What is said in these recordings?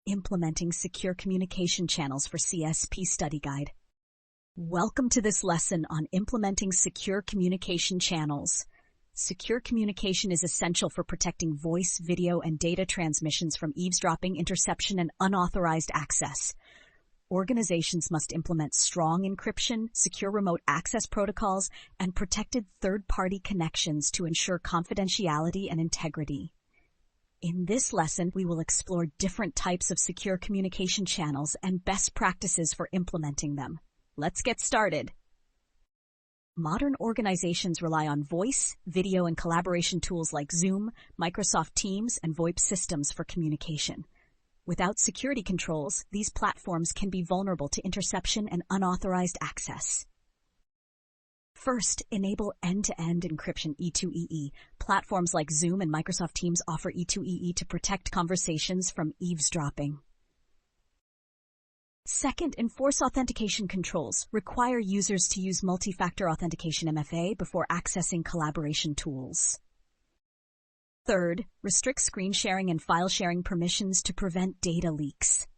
Implementing Secure Communication Channels for CSP Study Guide. Welcome to this lesson on implementing secure communication channels. Secure communication is essential for protecting voice, video, and data transmissions from eavesdropping, interception, and unauthorized access. Organizations must implement strong encryption, secure remote access protocols, and protected third-party connections to ensure confidentiality and integrity. In this lesson, we will explore different types of secure communication channels and best practices for implementing them. Let's get started. Modern organizations rely on voice, video, and collaboration tools like Zoom, Microsoft Teams, and VoIP systems for communication. Without security controls, these platforms can be vulnerable to interception and unauthorized access. First, enable end-to-end encryption (E2EE). Platforms like Zoom and Microsoft Teams offer E2EE to protect conversations from eavesdropping. Second, enforce authentication controls. Require users to use multi-factor authentication (MFA) before accessing collaboration tools. Third, restrict screen sharing and file sharing permissions to prevent data leaks.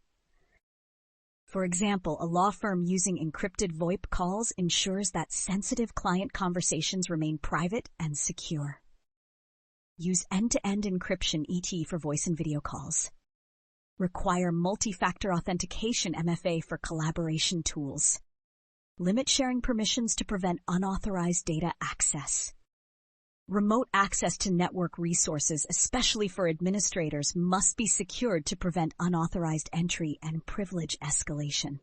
For example, a law firm using encrypted VoIP calls ensures that sensitive client conversations remain private and secure. Use end-to-end encryption (ET) for voice and video calls. Require multi-factor authentication (MFA) for collaboration tools. Limit sharing permissions to prevent unauthorized data access. Remote access to network resources, especially for administrators, must be secured to prevent unauthorized entry and privilege escalation.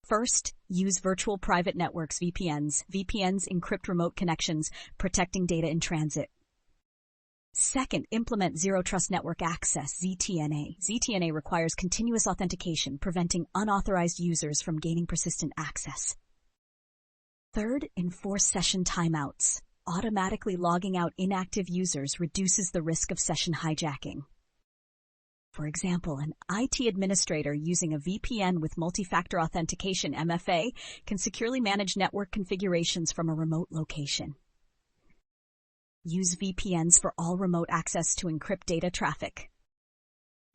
First, use virtual private networks (VPNs). VPNs encrypt remote connections, protecting data in transit. Second, implement Zero Trust Network Access (ZTNA). ZTNA requires continuous authentication, preventing unauthorized users from gaining persistent access. Third, enforce session timeouts. Automatically logging out inactive users reduces the risk of session hijacking. For example, an IT administrator using a VPN with multi-factor authentication (MFA) can securely manage network configurations from a remote location. Use VPNs for all remote access to encrypt data traffic.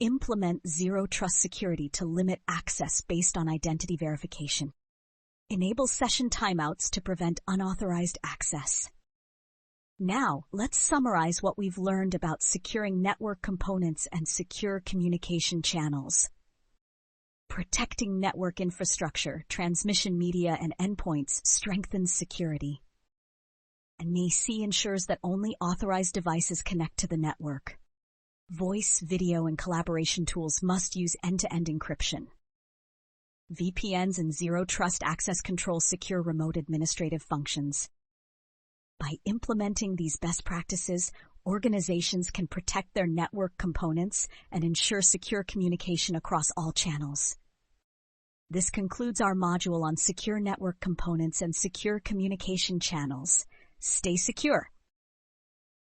Implement Zero Trust security to limit access based on identity verification. Enable session timeouts to prevent unauthorized access. Now, let's summarize what we've learned about securing network components and secure communication channels. Protecting network infrastructure, transmission media, and endpoints strengthens security. NAC ensures that only authorized devices connect to the network. Voice, video, and collaboration tools must use end-to-end encryption. VPNs and Zero Trust access control secure remote administrative functions. By implementing these best practices, organizations can protect their network components and ensure secure communication across all channels. This concludes our module on secure network components and secure communication channels. Stay secure.